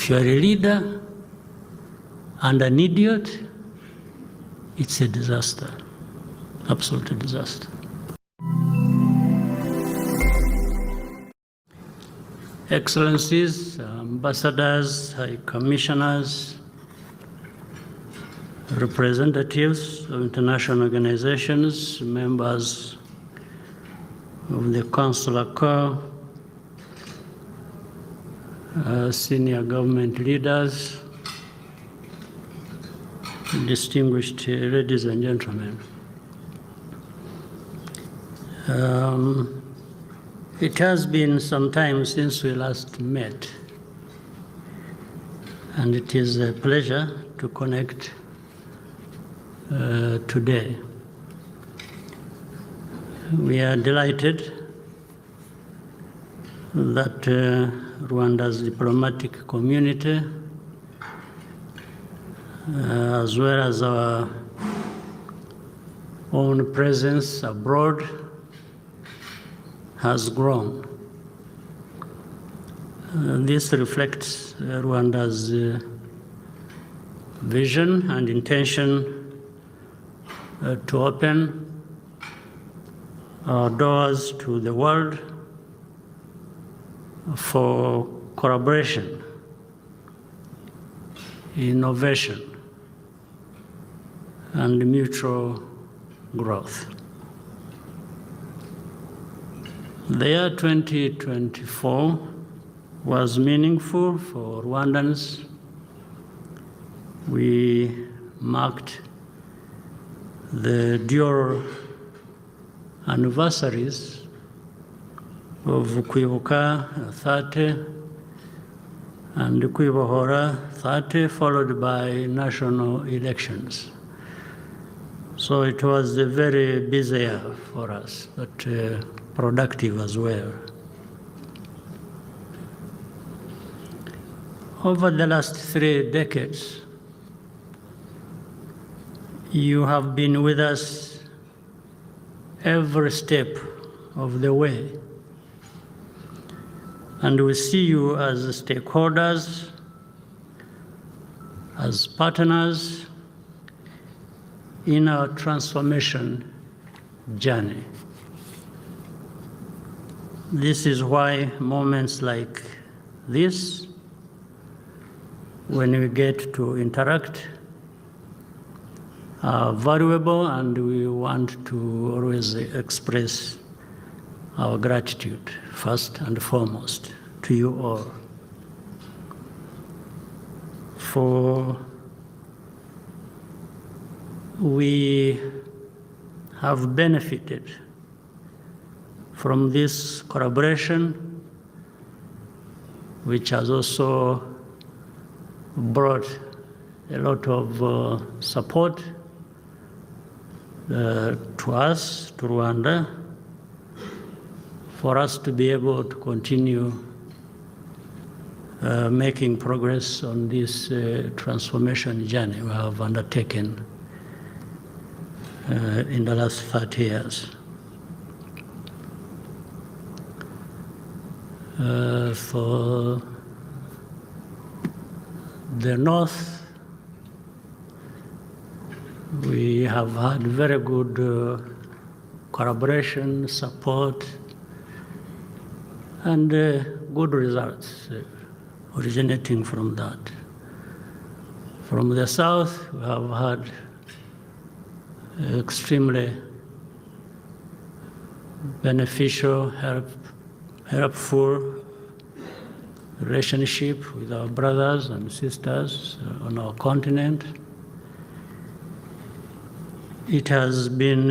If you're a leader and an idiot, it's a disaster, absolute disaster. Excellencies, ambassadors, high commissioners, representatives of international organizations, members of the Consular Corps, senior government leaders, distinguished ladies and gentlemen. It has been some time since we last met, and it is a pleasure to connect today. We are delighted that Rwanda's diplomatic community, as well as our own presence abroad, has grown. This reflects Rwanda's vision and intention to open our doors to the world for collaboration, innovation, and mutual growth. The year 2024 was meaningful for Rwandans. We marked the dual anniversaries of Kwibuka 30 and Kwibohora 30, followed by national elections. So it was a very busy year for us, but productive as well. Over the last 3 decades, you have been with us every step of the way. And we see you as stakeholders, as partners in our transformation journey. This is why moments like this, when we get to interact, are valuable, and we want to always express our gratitude, first and foremost, to you all. For we have benefited from this collaboration, which has also brought a lot of support to us, to Rwanda, for us to be able to continue making progress on this transformation journey we have undertaken in the last 30 years. For the North, we have had very good collaboration, support, and good results originating from that. From the South, we have had extremely beneficial, helpful relationship with our brothers and sisters on our continent. It has been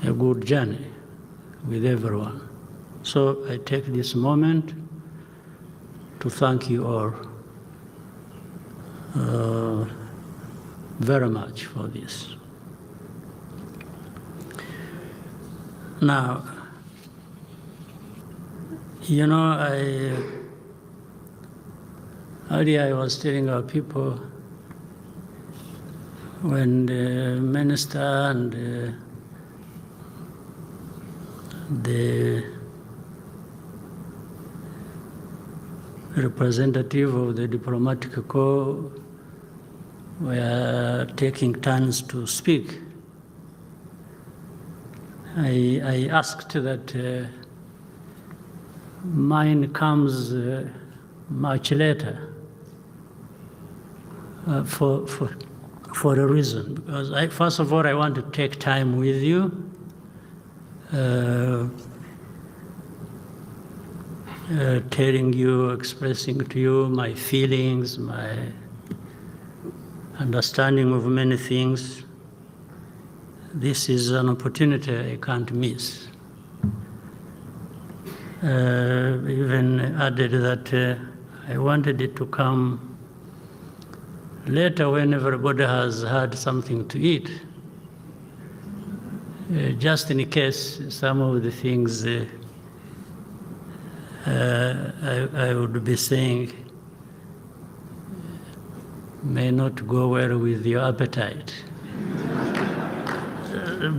a good journey with everyone. So I take this moment to thank you all very much for this. Now, you know, earlier I was telling our people, when the minister and the representative of the diplomatic corps were taking turns to speak, I asked that mine comes much later for a reason. Because first of all, I want to take time with you. Telling you, expressing to you my feelings, my understanding of many things. This is an opportunity I can't miss. Even added that I wanted it to come later when everybody has had something to eat, just in case some of the things I would be saying may not go well with your appetite.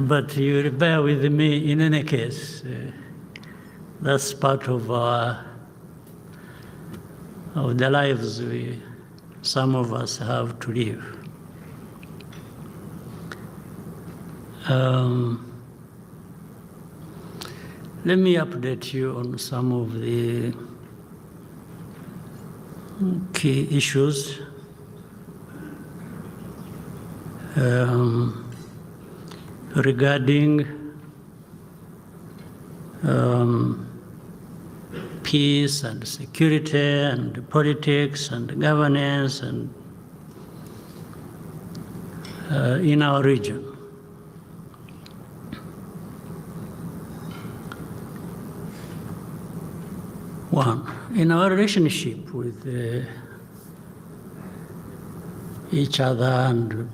But you will bear with me in any case. That's part of the lives some of us have to live. Let me update you on some of the key issues. Regarding peace and security and politics and governance and in our region. One, in our relationship with each other and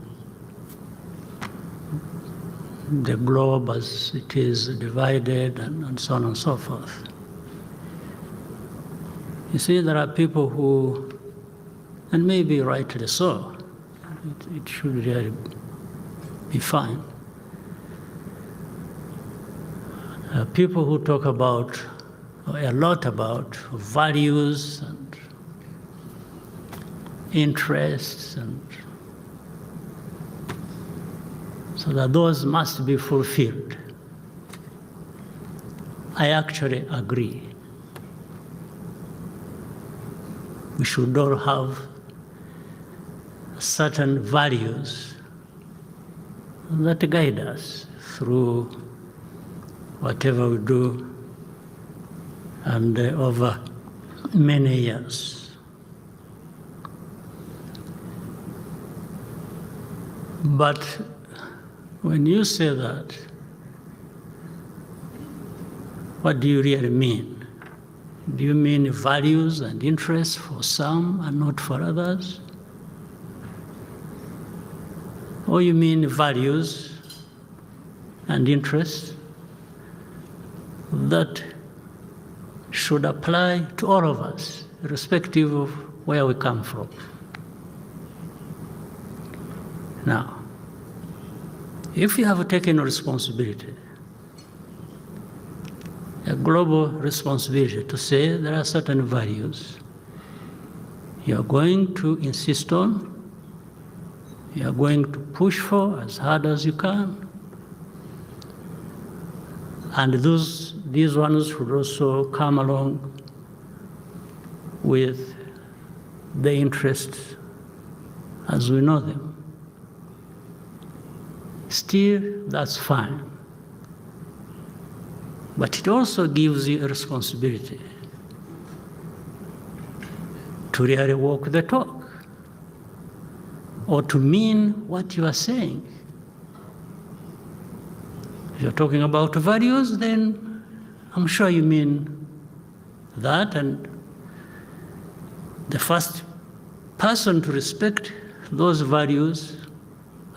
the globe as it is divided and so on and so forth. You see, there are people who, and maybe rightly so, it should really be fine. People who talk about, a lot about values and interests, and so that those must be fulfilled. I actually agree. We should all have certain values that guide us through whatever we do and over many years. But when you say that, what do you really mean? Do you mean values and interests for some and not for others? Or you mean values and interests that should apply to all of us, irrespective of where we come from? Now, if you have taken a responsibility, a global responsibility to say there are certain values you are going to insist on, you are going to push for as hard as you can, and these ones should also come along with the interests as we know them. Still, that's fine. But it also gives you a responsibility to really walk the talk or to mean what you are saying. If you're talking about values, then I'm sure you mean that, and the first person to respect those values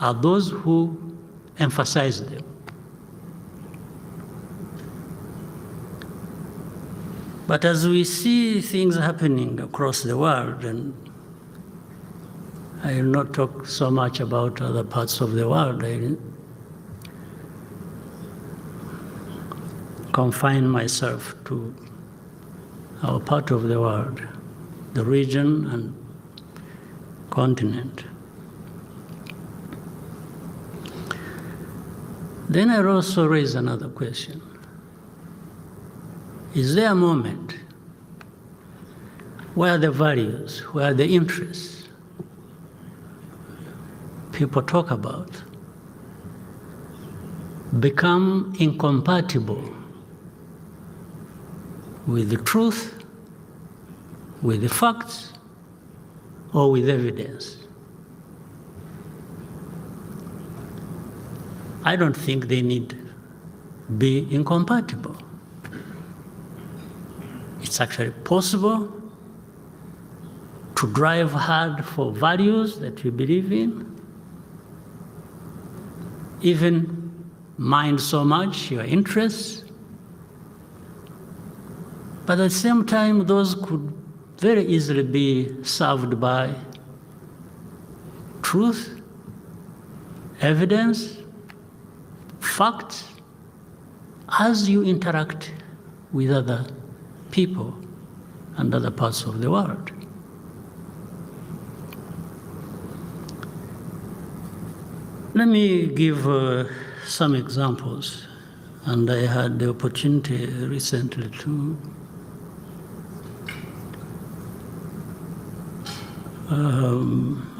are those who emphasize them. But as we see things happening across the world, and I will not talk so much about other parts of the world, I confine myself to our part of the world. the region and continent. Then I also raise another question. Is there a moment where the values, where the interests people talk about become incompatible with the truth, with the facts, or with evidence? I don't think they need be incompatible. It's actually possible to drive hard for values that you believe in, even mind so much your interests, but at the same time, those could very easily be served by truth, evidence, facts, as you interact with other people and other parts of the world. Let me give some examples, and I had the opportunity recently to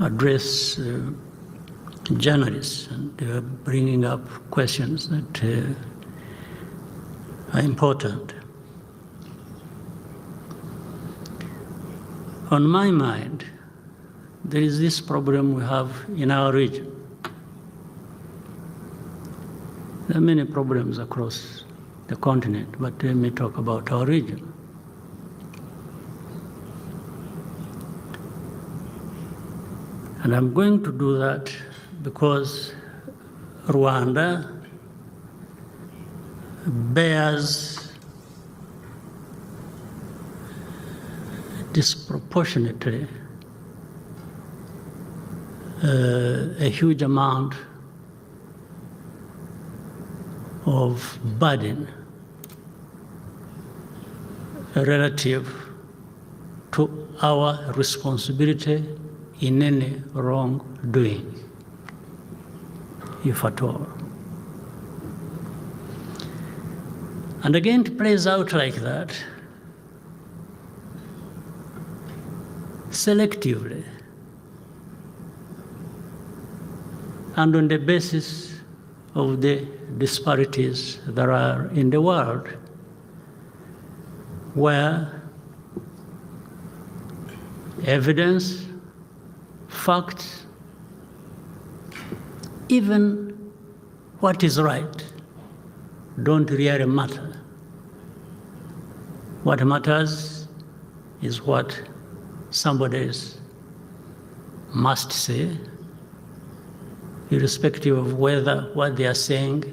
address journalists, and they were bringing up questions that are important. On my mind, there is this problem we have in our region. There are many problems across the continent, but let me talk about our region. And I'm going to do that because Rwanda bears disproportionately a huge amount of burden relative to our responsibility in any wrongdoing, if at all. And again, it plays out like that, selectively, and on the basis of the disparities that are in the world, where evidence, facts, even what is right, don't really matter. What matters is what somebody else must say, irrespective of whether what they are saying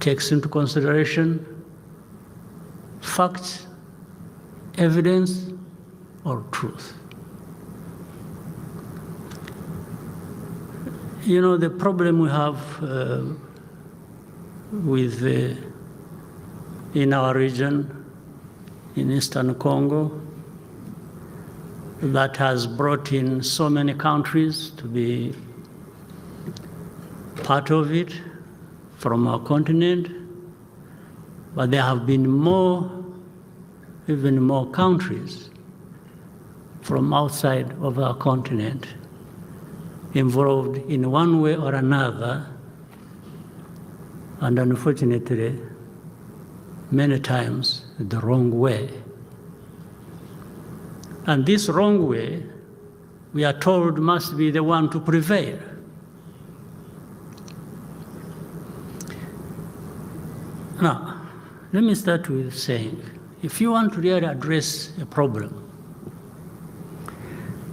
takes into consideration facts, evidence, or truth. You know, the problem we have in our region, in Eastern Congo, that has brought in so many countries to be part of it from our continent, but there have been even more countries from outside of our continent involved in one way or another, and unfortunately, many times the wrong way. And this wrong way, we are told, must be the one to prevail. Now, let me start with saying, if you want to really address a problem,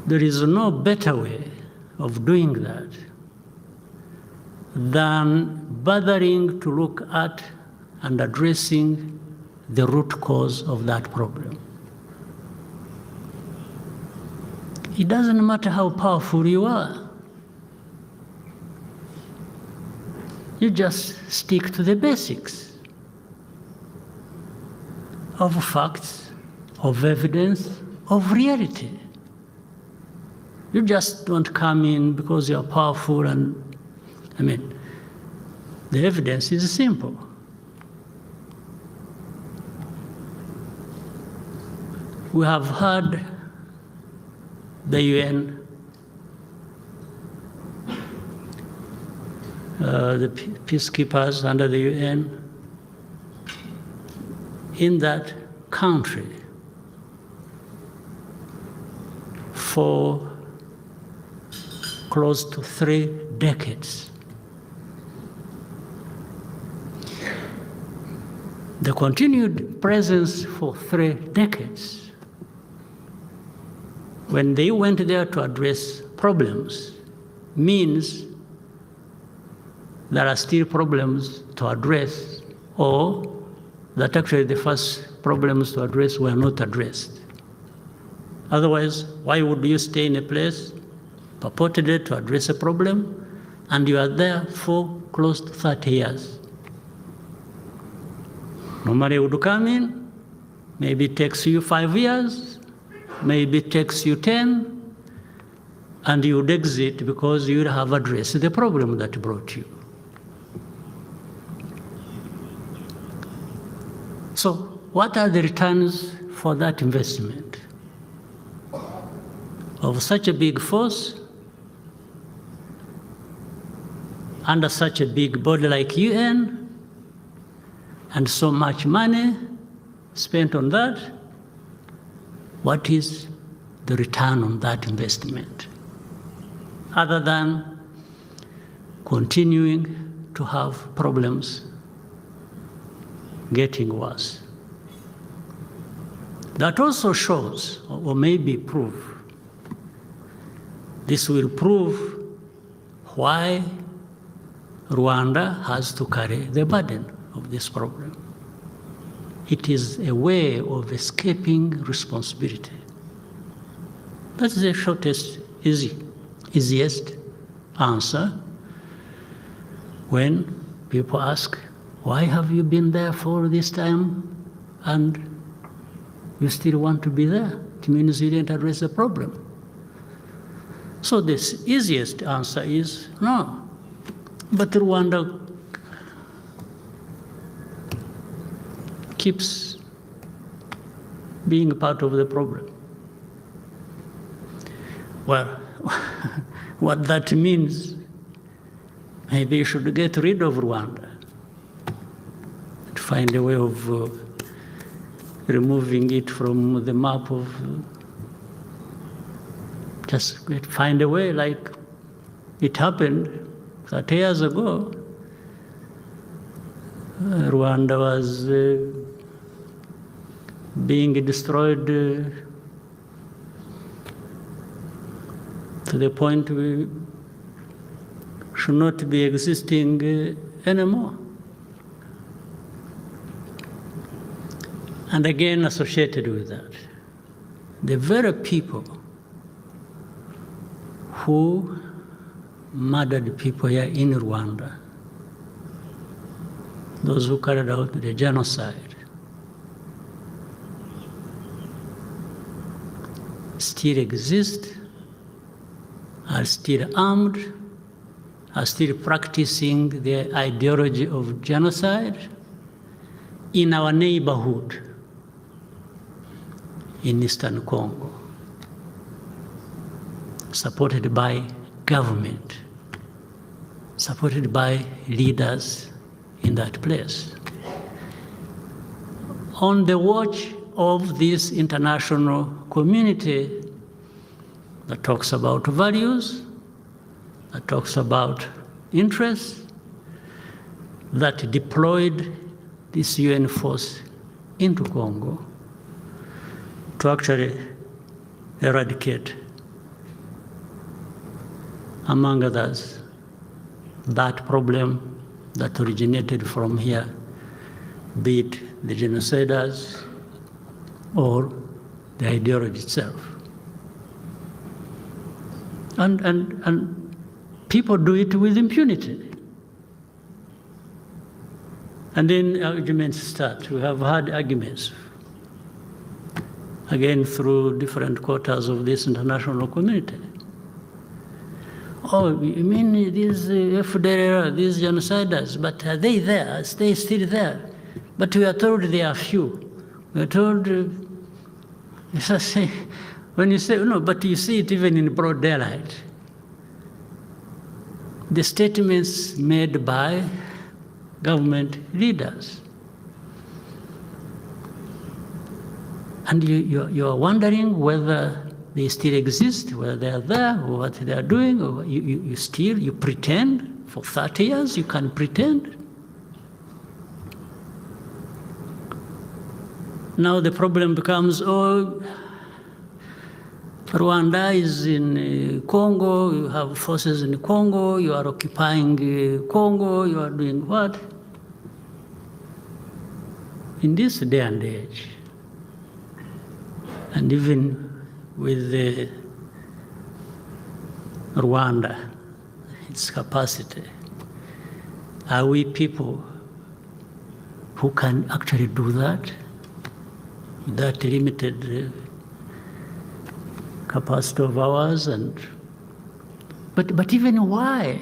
there is no better way of doing that than bothering to look at and addressing the root cause of that problem. It doesn't matter how powerful you are. You just stick to the basics of facts, of evidence, of reality. You just don't come in because you're powerful the evidence is simple. We have heard the UN, the peacekeepers under the UN in that country for close to 3 decades. The continued presence for 3 decades, when they went there to address problems, means there are still problems to address, or that actually the first problems to address were not addressed. Otherwise, why would you stay in a place purportedly to address a problem, and you are there for close to 30 years? Normally you would come in, maybe it takes you 5 years, maybe it takes you 10, and you would exit because you would have addressed the problem that brought you. So what are the returns for that investment? Of such a big force, under such a big body like UN, and so much money spent on that, what is the return on that investment? Other than continuing to have problems getting worse. That also shows, or maybe prove, this will prove why Rwanda has to carry the burden of this problem. It is a way of escaping responsibility. That's the shortest, easiest answer when people ask, why have you been there for this time and you still want to be there? It means you didn't address the problem. So this easiest answer is no. But Rwanda keeps being part of the problem. Well, what that means, maybe you should get rid of Rwanda, to find a way of removing it from the map of, just find a way like it happened 30 years ago. Rwanda was being destroyed to the point we should not be existing anymore. And again, associated with that, the very people who murdered people here in Rwanda, those who carried out the genocide, still exist, are still armed, are still practicing the ideology of genocide in our neighborhood in Eastern Congo, supported by government, supported by leaders in that place. On the watch of this international community that talks about values, that talks about interests, that deployed this UN force into Congo to actually eradicate, among others, that problem that originated from here, be it the genociders or the ideology itself. And people do it with impunity. And then arguments start. We have had arguments again through different quarters of this international community. Oh, you mean these FDLR, these genociders, but are they there? Are they still there? But we are told they are few. We are told, when you say, no, but you see it even in broad daylight. The statements made by government leaders. And you are wondering whether they still exist, whether they are there, or what they are doing, or you pretend for 30 years, you can pretend. Now the problem becomes, oh, Rwanda is in Congo, you have forces in Congo, you are occupying Congo, you are doing what? In this day and age, and even with Rwanda, its capacity, are we people who can actually do that? That limited capacity of ours, but even why?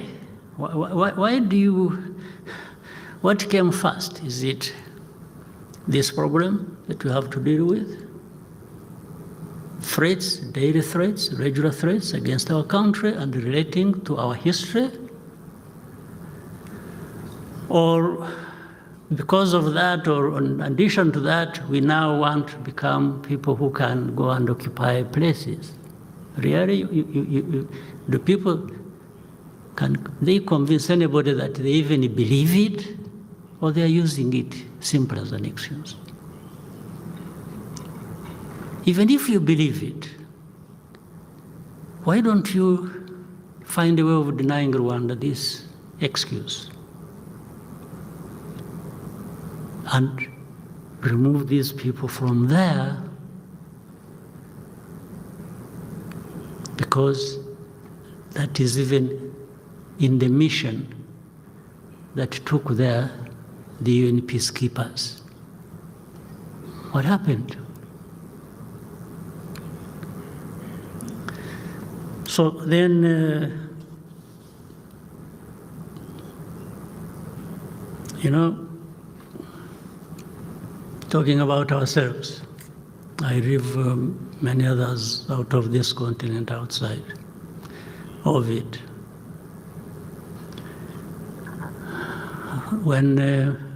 Why do you? What came first? Is it this problem that we have to deal with? Threats, daily threats, regular threats against our country and relating to our history? Or because of that, or in addition to that, we now want to become people who can go and occupy places? Really, the people, can they convince anybody that they even believe it, or they are using it simply as an excuse? Even if you believe it, why don't you find a way of denying Rwanda this excuse and remove these people from there? Because that is even in the mission that took there the UN peacekeepers. What happened? So then, talking about ourselves, I leave many others out of this continent, outside of it. When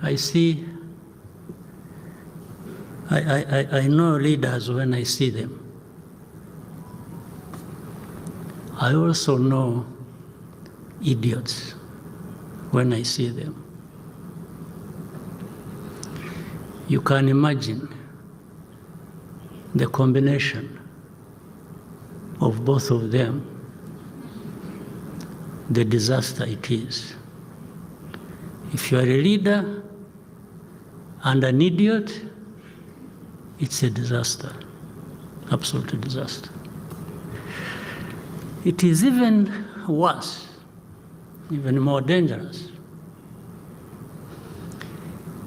I see, I know leaders when I see them. I also know idiots when I see them. You can imagine the combination of both of them, the disaster it is. If you are a leader and an idiot, it's a disaster, absolute disaster. It is even worse, even more dangerous,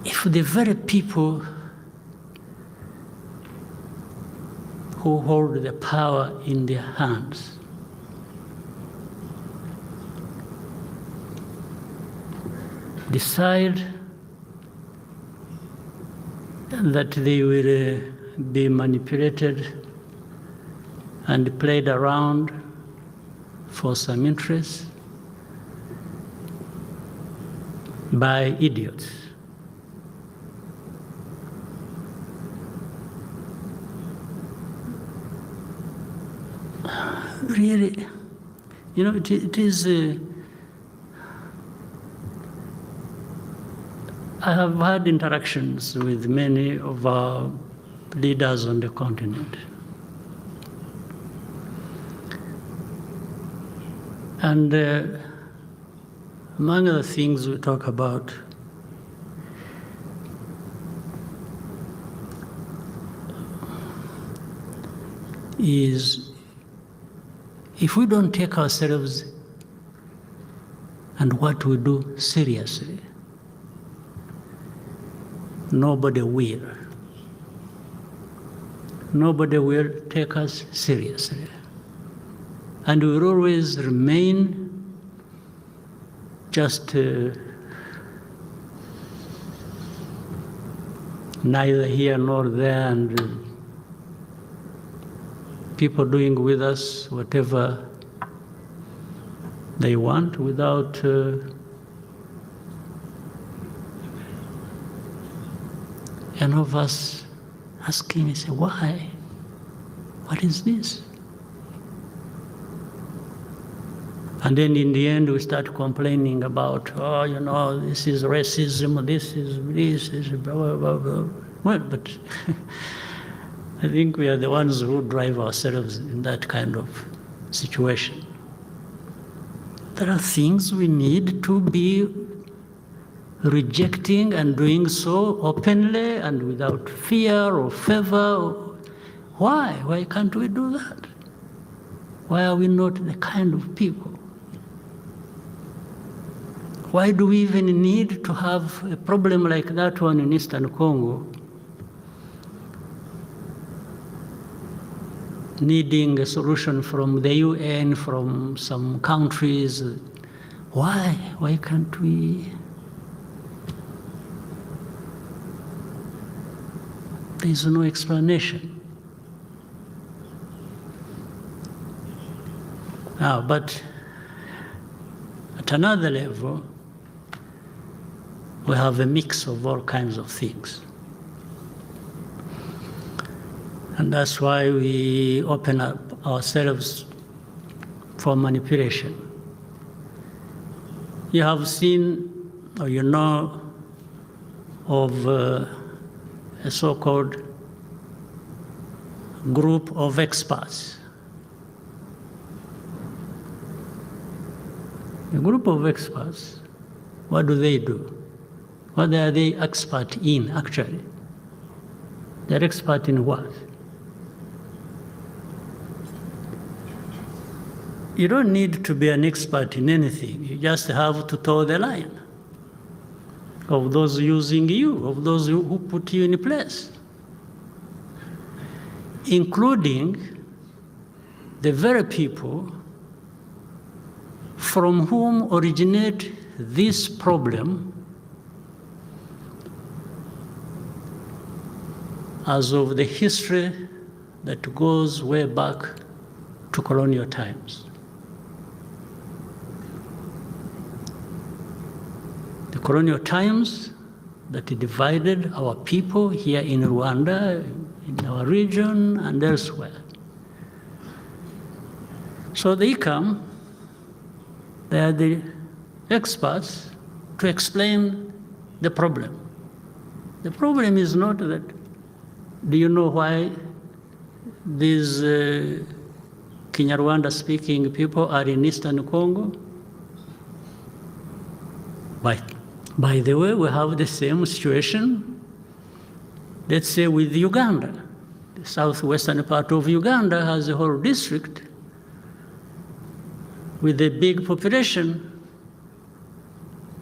if the very people who hold the power in their hands decide that they will be manipulated and played around for some interest by idiots. Really, it is. I have had interactions with many of our leaders on the continent. And among other things we talk about is, if we don't take ourselves and what we do seriously, nobody will. nobody will take us seriously. And we will always remain just neither here nor there, and people doing with us whatever they want without any of us asking, say, why? What is this? And then in the end, we start complaining about, oh, you know, this is racism, this is blah, blah, blah, blah. Well, but I think we are the ones who drive ourselves in that kind of situation. There are things we need to be rejecting and doing so openly and without fear or favor. Why? Why can't we do that? Why are we not the kind of people? Why do we even need to have a problem like that one in Eastern Congo, needing a solution from the UN, from some countries? Why? Why can't we? There's no explanation. Now, but at another level, we have a mix of all kinds of things. And that's why we open up ourselves for manipulation. You have seen, or you know, of a so-called group of experts. A group of experts, what do? What are they expert in, actually? They're expert in what? You don't need to be an expert in anything. You just have to toe the line of those using you, of those who put you in place, including the very people from whom originate this problem as of the history that goes way back to colonial times. The colonial times that divided our people here in Rwanda, in our region, and elsewhere. So they come, they are the experts to explain the problem. The problem is not that, do you know why these Kinyarwanda-speaking people are in Eastern Congo? By the way, we have the same situation, let's say, with Uganda. The southwestern part of Uganda has a whole district with a big population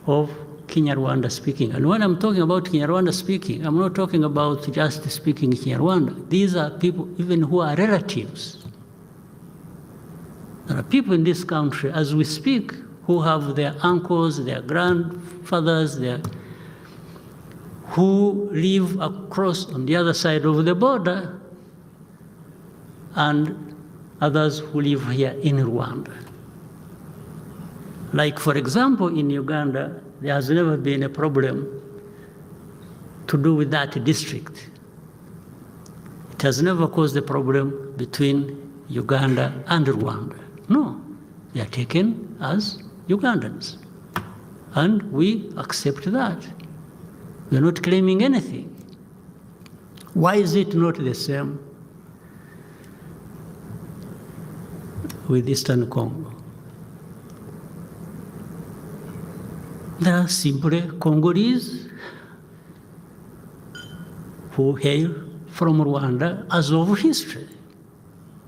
of Kinyarwanda speaking. And when I'm talking about Kinyarwanda speaking, I'm not talking about just speaking Kinyarwanda. These are people even who are relatives. There are people in this country, as we speak, who have their uncles, their grandfathers, who live across on the other side of the border, and others who live here in Rwanda. Like, for example, in Uganda, there has never been a problem to do with that district. It has never caused a problem between Uganda and Rwanda. No, they are taken as Ugandans. And we accept that. We are not claiming anything. Why is it not the same with Eastern Congo? There are simply Congolese who hail from Rwanda as of history,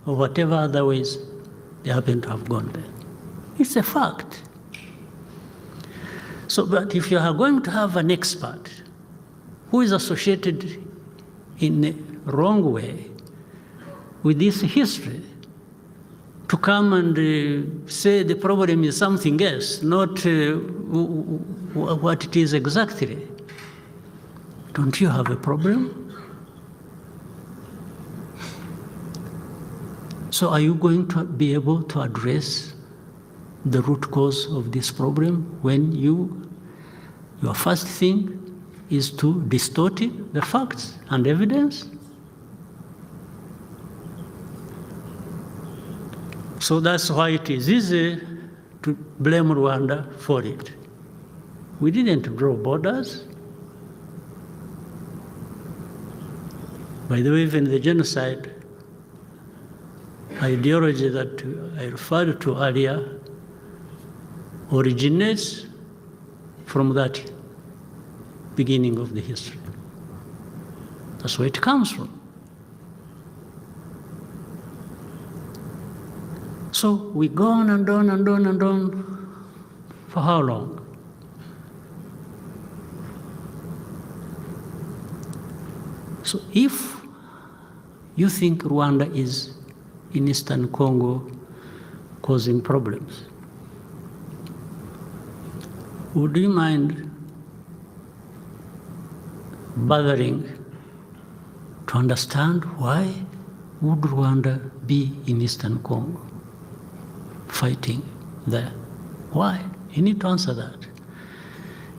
or whatever other ways they happen to have gone there. It's a fact. So, but if you are going to have an expert who is associated in a wrong way with this history to come and say the problem is something else, not what it is exactly. Don't you have a problem? So are you going to be able to address the root cause of this problem when your first thing is to distort the facts and evidence? So that's why it is easy to blame Rwanda for it. We didn't draw borders. By the way, even the genocide ideology that I referred to earlier originates from that beginning of the history. That's where it comes from. So we go on and on and on and on. For how long? So if you think Rwanda is in Eastern Congo causing problems, would you mind bothering to understand why would Rwanda be in Eastern Congo fighting there? Why? You need to answer that.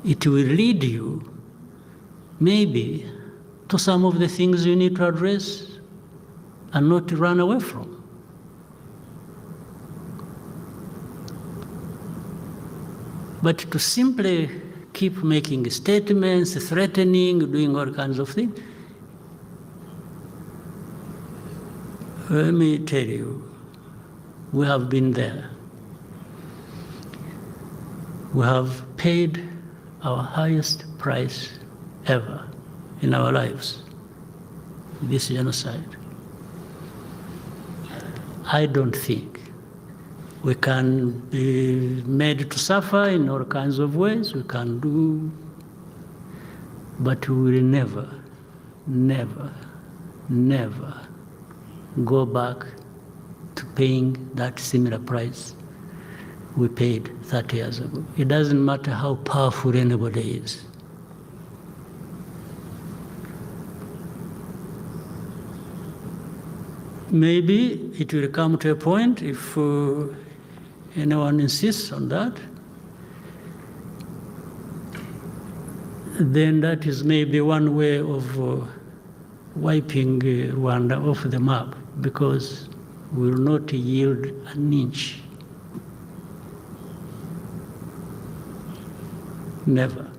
It will lead you maybe to some of the things you need to address and not to run away from. But to simply keep making statements, threatening, doing all kinds of things, let me tell you, we have been there. We have paid our highest price ever in our lives, this genocide. I don't think we can be made to suffer in all kinds of ways. We can do, but we will never, never, never go back to paying that similar price we paid 30 years ago. It doesn't matter how powerful anybody is. Maybe it will come to a point, if anyone insists on that, then that is maybe one way of wiping Rwanda off the map, because we will not yield an inch. Never.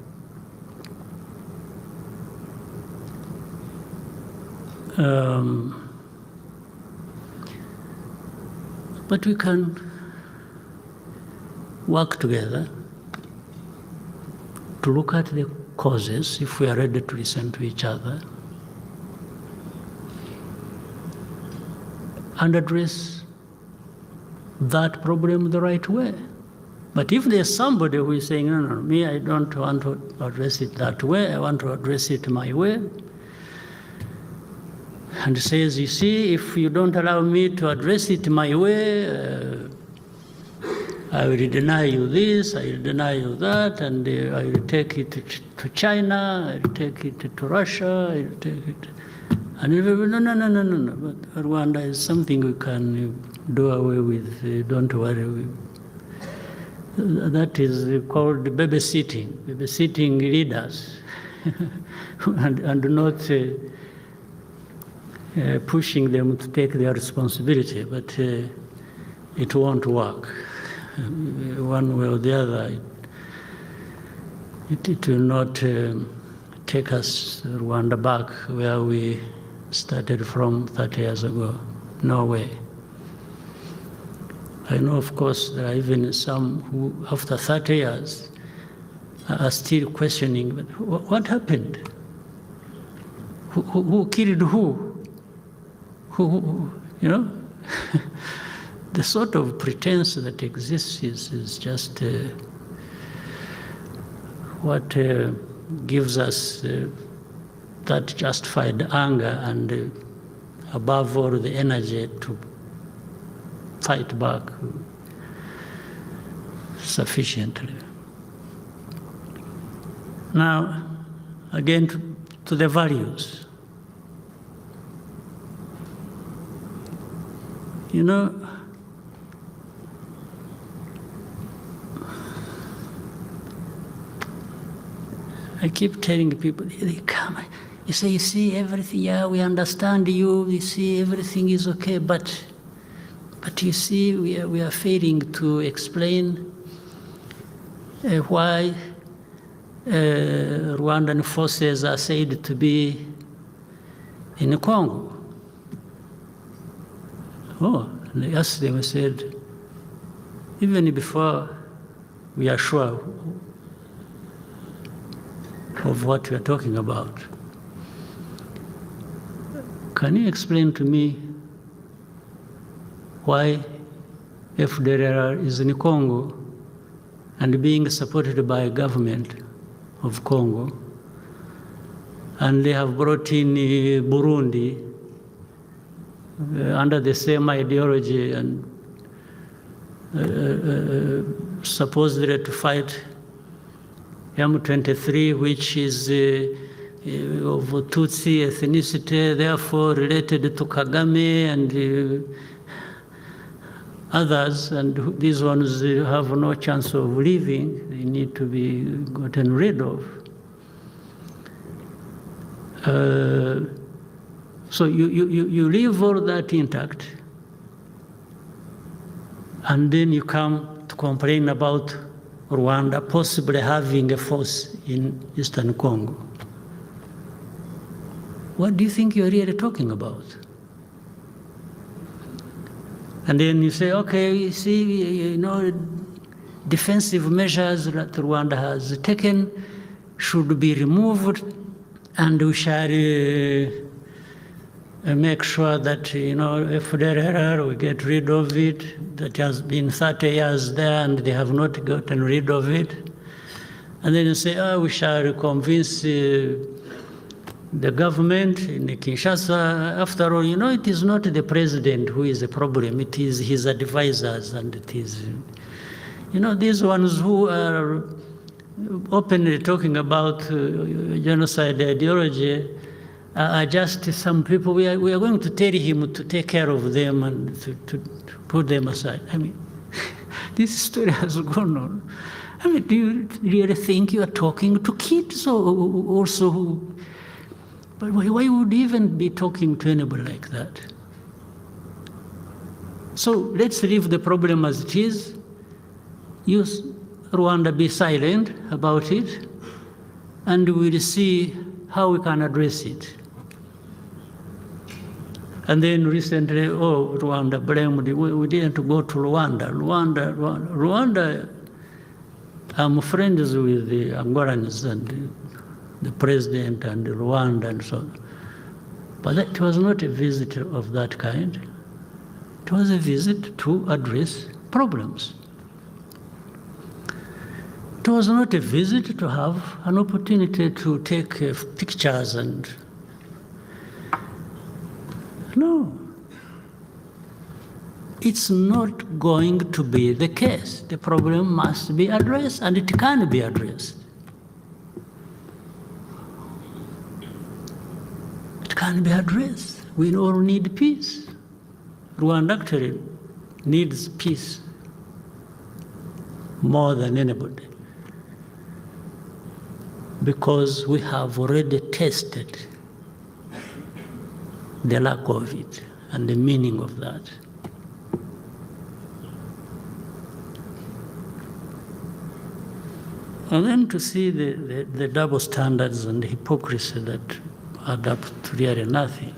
But we can work together to look at the causes if we are ready to listen to each other and address that problem the right way. But if there's somebody who is saying, no, me, I don't want to address it that way, I want to address it my way, and says, you see, if you don't allow me to address it my way, I will deny you this, I will deny you that, and I will take it to China, I will take it to Russia, I will take it. And no. But Rwanda is something we can do away with, don't worry. That is called babysitting leaders, and not pushing them to take their responsibility, but it won't work. One way or the other, it will not take us, Rwanda, back where we started from 30 years ago. No way. I know, of course, there are even some who, after 30 years, are still questioning, but what happened? Who killed who? Who, you know? The sort of pretense that exists is just what gives us that justified anger and above all, the energy to fight back sufficiently. Now, again, to the values. You know, I keep telling people, they come, you say, you see everything, yeah, we understand you, we see everything is okay, but you see, we are failing to explain why Rwandan forces are said to be in Congo. Oh, and I asked them, I said, even before we are sure of what we are talking about, can you explain to me why FDLR is in Congo and being supported by government of Congo, and they have brought in Burundi under the same ideology and supposedly to fight M23, which is of Tutsi ethnicity, therefore related to Kagame and others, and these ones have no chance of living. They need to be gotten rid of. So you leave all that intact, and then you come to complain about Rwanda possibly having a force in Eastern Congo. What do you think you're really talking about? And then you say, okay, you see, you know, defensive measures that Rwanda has taken should be removed, and we shall make sure that, you know, FDLR, we get rid of it. That has been 30 years there and they have not gotten rid of it. And then you say, oh, we shall convince the government in Kinshasa. After all, you know, it is not the president who is the problem, it is his advisors, and it is, you know, these ones who are openly talking about genocide ideology are just some people. We are going to tell him to take care of them and to put them aside. I mean, this story has gone on. I mean, do you really think you are talking to kids or also who? But why would you even be talking to anybody like that? So let's leave the problem as it is. Use Rwanda, be silent about it, and we'll see how we can address it. And then recently, oh, Rwanda blamed, we didn't go to Rwanda. Rwanda, I'm friends with the Angolans and the president and Rwanda and so on. But it was not a visit of that kind. It was a visit to address problems. It was not a visit to have an opportunity to take pictures and... No. It's not going to be the case. The problem must be addressed, and it can be addressed. It can be addressed. We all need peace. Rwanda actually needs peace more than anybody, because we have already tested the lack of it and the meaning of that. And then to see the double standards and the hypocrisy that add up to really nothing.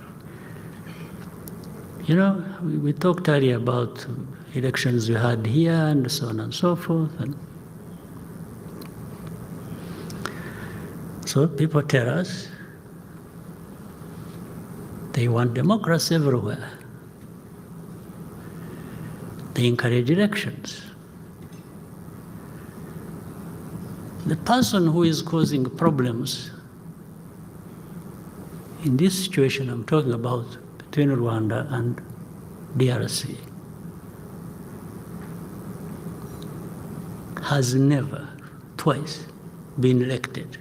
You know, we talked earlier about elections we had here and so on and so forth. And so people tell us they want democracy everywhere. They encourage elections. The person who is causing problems in this situation I'm talking about, between Rwanda and DRC has never, twice, been elected.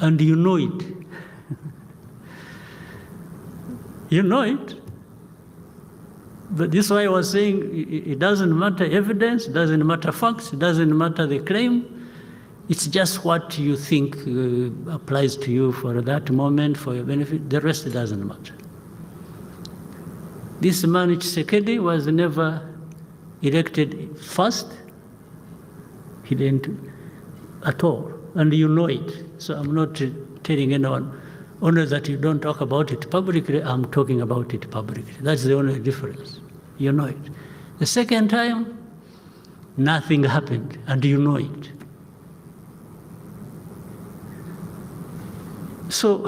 And you know it. You know it. But this is why I was saying it doesn't matter evidence, it doesn't matter facts, it doesn't matter the claim. It's just what you think applies to you for that moment, for your benefit. The rest doesn't matter. This man, Tshisekedi, was never elected first. He didn't at all. And you know it. So I'm not telling anyone, only that you don't talk about it publicly, I'm talking about it publicly. That's the only difference. You know it. The second time, nothing happened, and you know it. So,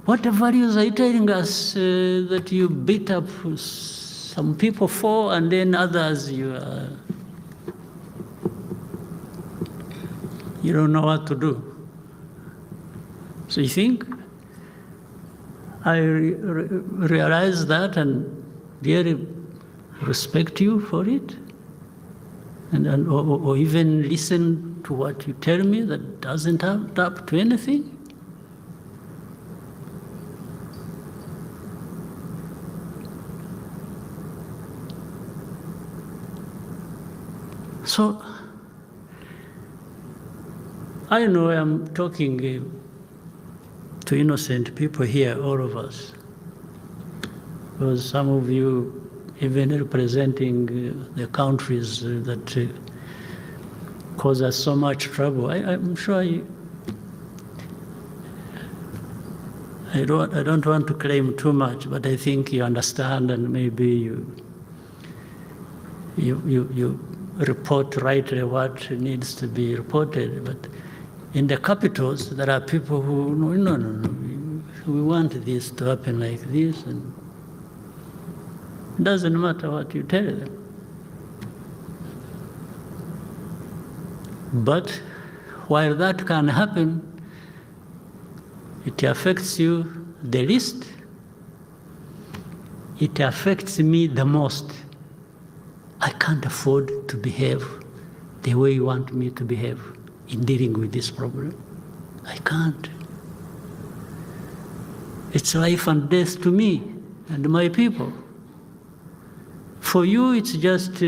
what values are you telling us that you beat up some people for, and then others you don't know what to do? So you think I realize that and really respect you for it, or even listen to what you tell me that doesn't add up to anything? So, I know I'm talking to innocent people here, all of us, because some of you even representing the countries that cause us so much trouble. I'm sure I don't want to claim too much, but I think you understand, and maybe you report rightly what needs to be reported. But in the capitals, there are people who no, we want this to happen like this, and it doesn't matter what you tell them. But while that can happen, it affects you the least. It affects me the most. I can't afford to behave the way you want me to behave in dealing with this problem. I can't. It's life and death to me and my people. For you, it's just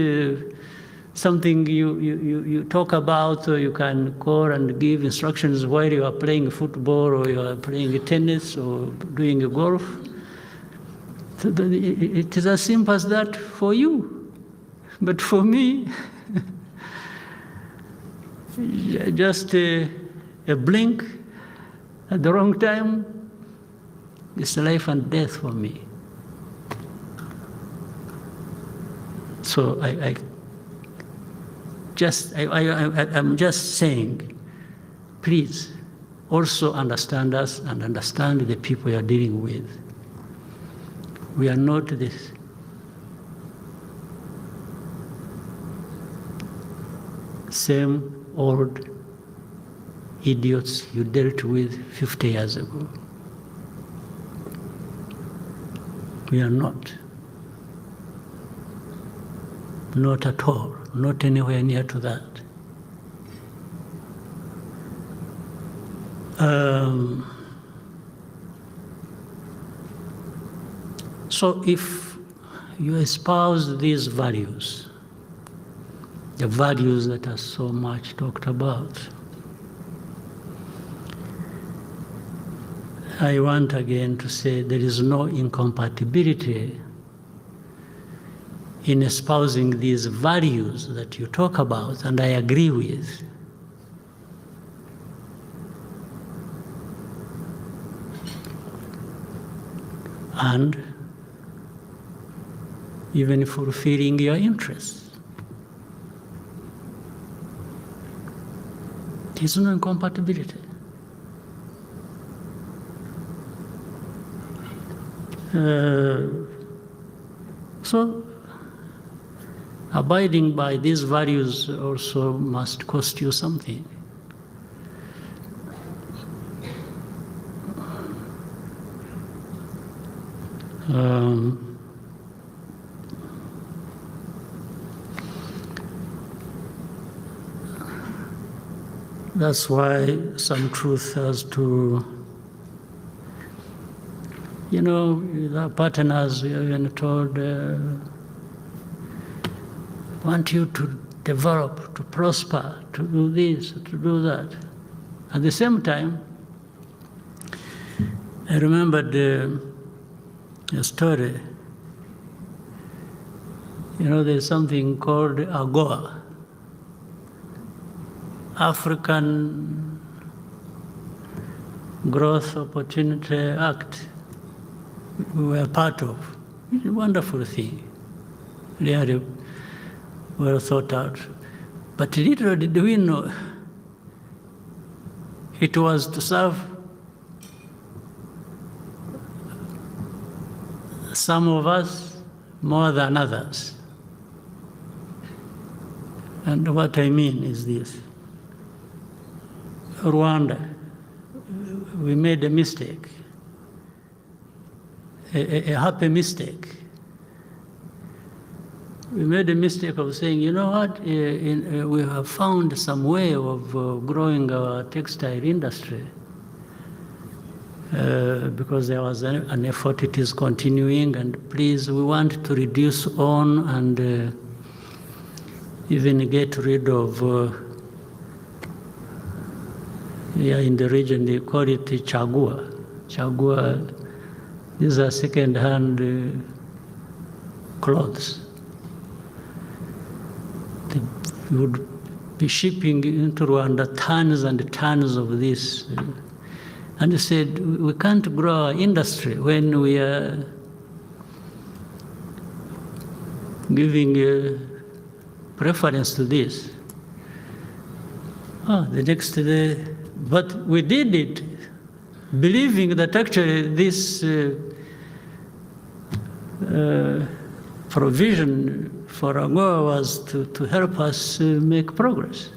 something you talk about, or you can call and give instructions while you are playing football, or you are playing tennis, or doing golf. It is as simple as that for you. But for me, just a blink at the wrong time, it's life and death for me. So I'm just saying, please also understand us and understand the people you're dealing with. We are not this. Same old idiots you dealt with 50 years ago. We are not. Not at all. Not anywhere near to that. So if you espouse these values, the values that are so much talked about, I want again to say there is no incompatibility in espousing these values that you talk about, and I agree with. And even fulfilling your interests. There is no incompatibility. So, abiding by these values also must cost you something. That's why some truth has to, the partners we have been told, want you to develop, to prosper, to do this, to do that. At the same time, I remembered a story. There's something called AGOA, African Growth Opportunity Act. We were part of. It's a wonderful thing, really well thought out. But little did we know it was to serve some of us more than others. And what I mean is this. Rwanda, we made a mistake, a happy mistake. We made a mistake of saying, you know what, we have found some way of growing our textile industry because there was an effort, it is continuing, and please, we want to reduce on and even get rid of in the region, they call it chagua. Chagua, these are second-hand clothes. They would be shipping into Rwanda tons and tons of this. And they said, we can't grow our industry when we are giving preference to this. The next day, but we did it believing that actually this provision for AGOA was to help us make progress.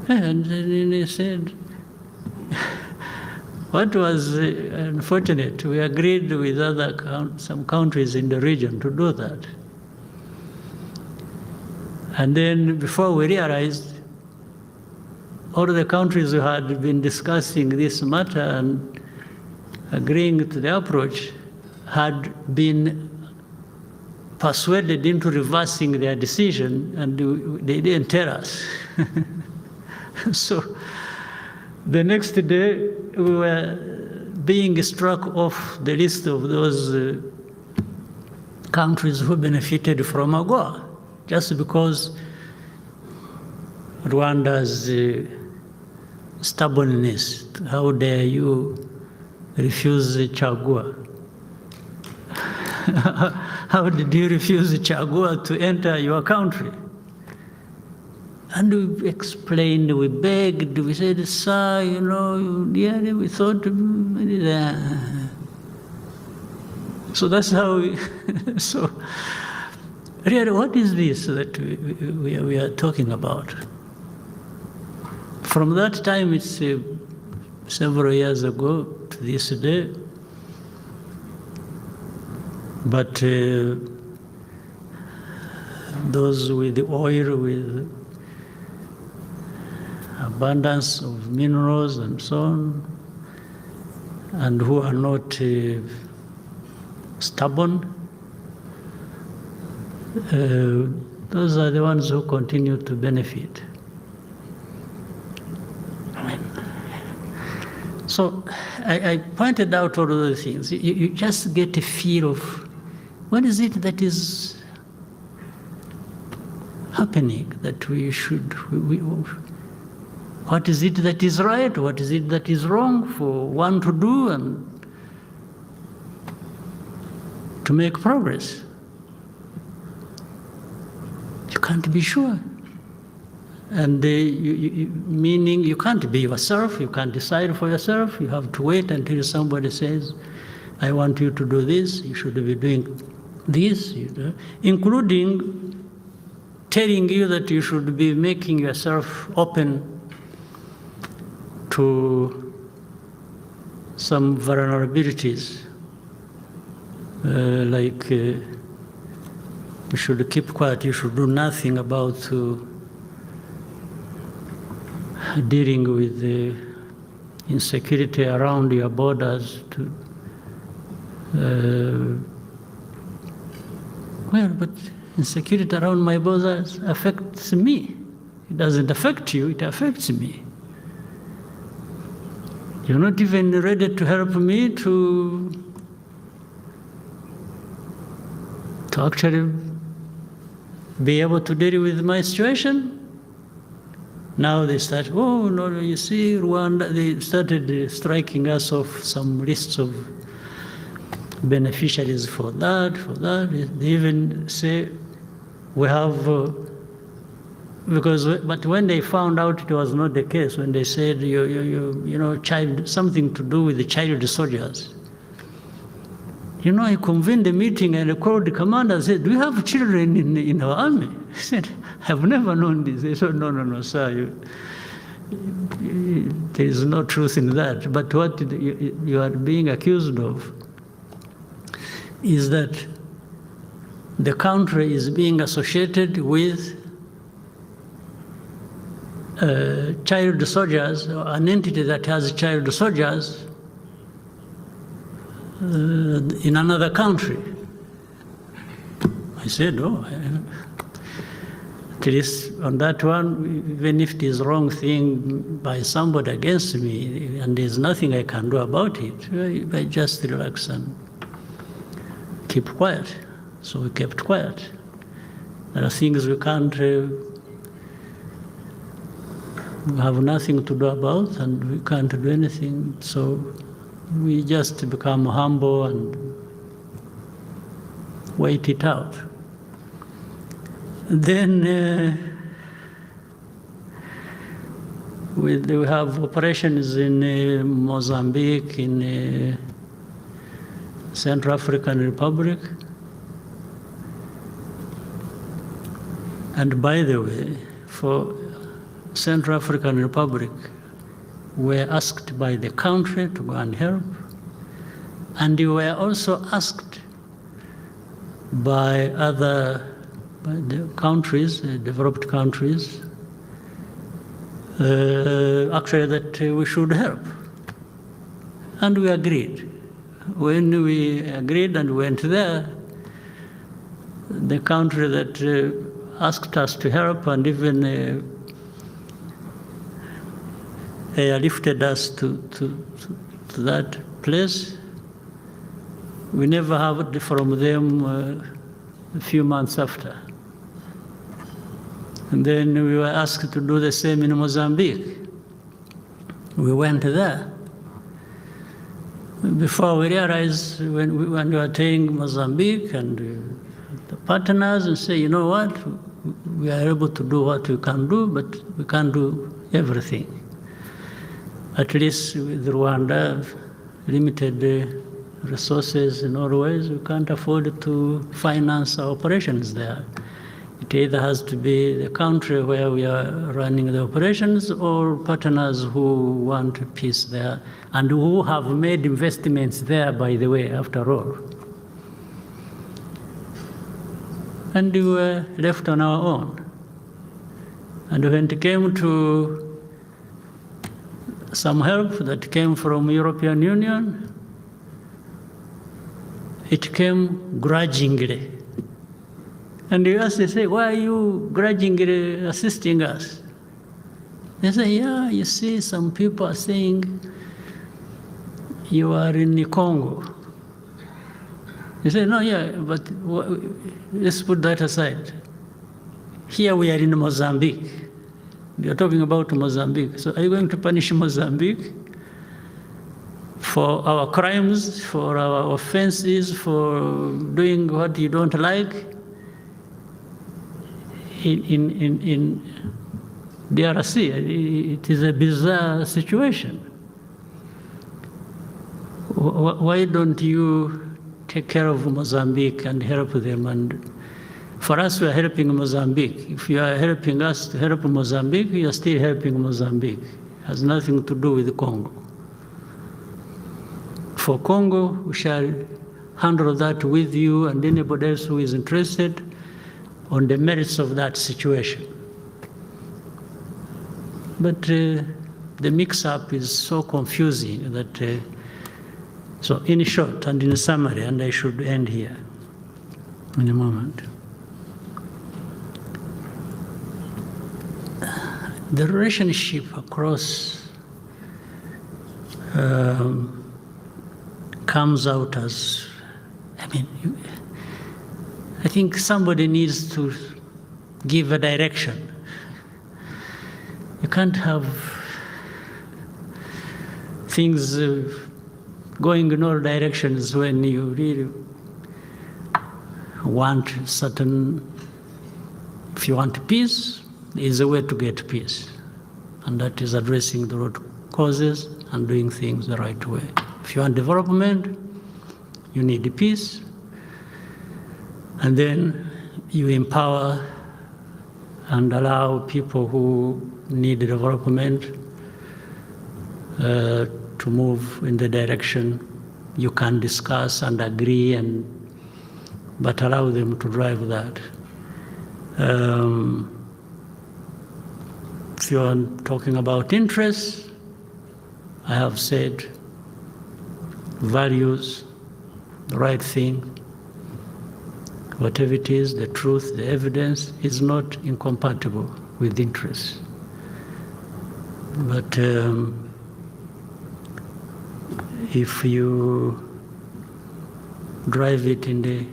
And then they said, what was unfortunate, we agreed with some countries in the region to do that. And then before we realized, all the countries who had been discussing this matter and agreeing to the approach had been persuaded into reversing their decision, and they didn't tell us. So the next day, we were being struck off the list of those countries who benefited from AGOA, just because Rwanda's stubbornness. How dare you refuse chagua? How did you refuse chagua to enter your country? And we explained, we begged, we said, sir, we thought, so that's how we, so really, what is this that we are talking about? From that time, it's several years ago to this day, but those with the oil, with abundance of minerals and so on, and who are not stubborn, those are the ones who continue to benefit. So I pointed out all of those things. You just get a feel of what is it that is happening, that we should, what is it that is right, what is it that is wrong for one to do and to make progress. You can't be sure. And meaning you can't be yourself, you can't decide for yourself, you have to wait until somebody says, I want you to do this, you should be doing this, including telling you that you should be making yourself open to some vulnerabilities you should keep quiet, you should do nothing about dealing with the insecurity around your borders. Well, but insecurity around my borders affects me. It doesn't affect you, it affects me. You're not even ready to help me to actually be able to deal with my situation. Now they start, oh, no, you see, Rwanda, they started striking us off some lists of beneficiaries for that. They even say we have, but when they found out it was not the case, when they said, child, something to do with the child soldiers, I convened a meeting and I called the commander and said, do you have children in our army? He said, I've never known this. They said, no, sir, there is no truth in that. But what you are being accused of is that the country is being associated with child soldiers, or an entity that has child soldiers in another country. I said, at least on that one, even if it is wrong thing by somebody against me, and there's nothing I can do about it, I just relax and keep quiet. So we kept quiet. There are things we can't, we have nothing to do about, and we can't do anything. So we just become humble and wait it out. Then we have operations in Mozambique, in Central African Republic. And by the way, for Central African Republic, were asked by the country to go and help, and you were also asked by the countries, developed countries, actually that we should help. And we agreed. When we agreed and went there, the country that asked us to help and even lifted us to that place, we never heard from them a few months after. And then we were asked to do the same in Mozambique. We went there. Before we realized, when we were telling Mozambique and the partners, and say, you know what, we are able to do what we can do, but we can't do everything. At least with Rwanda, limited resources in all ways, we can't afford to finance our operations there. It either has to be the country where we are running the operations or partners who want peace there and who have made investments there, by the way, after all. And we were left on our own. And when it came to some help that came from European Union, it came grudgingly. And you ask, they say, why are you grudgingly assisting us? They say, yeah, you see, some people are saying you are in the Congo. You say, no, yeah, but let's put that aside. Here we are in Mozambique. You're talking about Mozambique. So are you going to punish Mozambique for our crimes, for our offenses, for doing what you don't like in DRC? It is a bizarre situation. Why don't you take care of Mozambique and help them? And for us, we are helping Mozambique. If you are helping us to help Mozambique, you are still helping Mozambique. It has nothing to do with Congo. For Congo, we shall handle that with you and anybody else who is interested on the merits of that situation. But the mix-up is so confusing that, so in short and in summary, and I should end here in a moment. The relationship across comes out as, I think somebody needs to give a direction. You can't have things going in all directions when you really want certain, if you want peace, is a way to get peace. And that is addressing the root causes and doing things the right way. If you want development, you need peace. And then you empower and allow people who need development to move in the direction you can discuss and agree, but allow them to drive that. If you're talking about interests, I have said values, the right thing, whatever it is, the truth, the evidence is not incompatible with interests. But if you drive it in the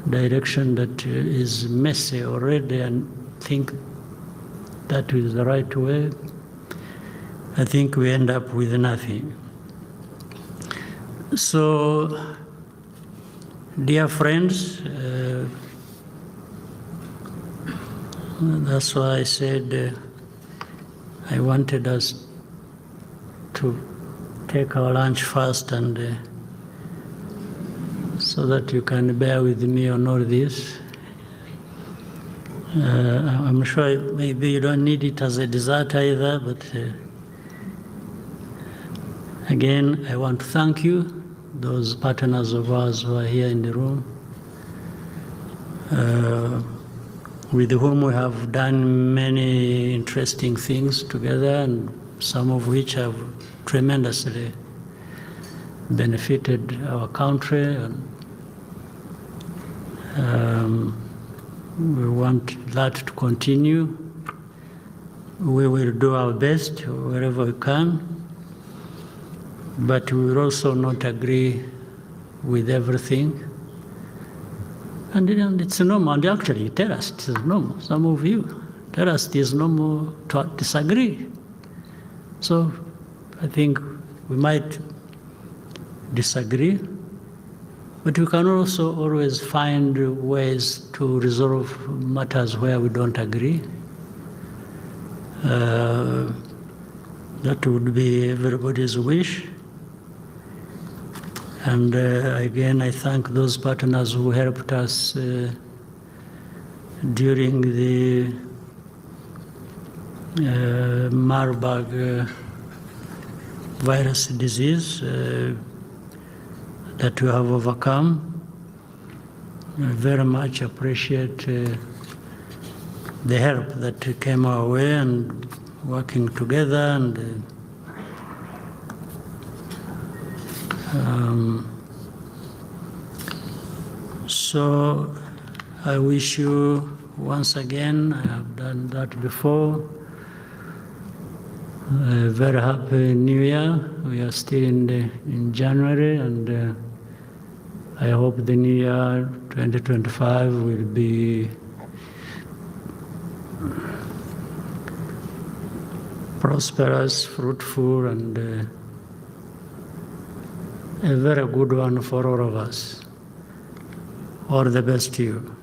direction that is messy already and think that is the right way, I think we end up with nothing. So, dear friends, that's why I said I wanted us to take our lunch first, and so that you can bear with me on all this. I'm sure maybe you don't need it as a dessert either, but again, I want to thank you, those partners of ours who are here in the room, with whom we have done many interesting things together, and some of which have tremendously benefited our country. And we want that to continue. We will do our best wherever we can, but we will also not agree with everything. And it's normal. And actually, tell us it is normal. Some of you tell us it is normal to disagree. So I think we might disagree, but we can also always find ways to resolve matters where we don't agree. That would be everybody's wish. And again, I thank those partners who helped us during the Marburg virus disease that we have overcome. I very much appreciate the help that came our way, and working together, and so I wish you once again, I have done that before, a very happy New Year. We are still in January, and I hope the New Year 2025 will be prosperous, fruitful, and a very good one for all of us. All the best to you.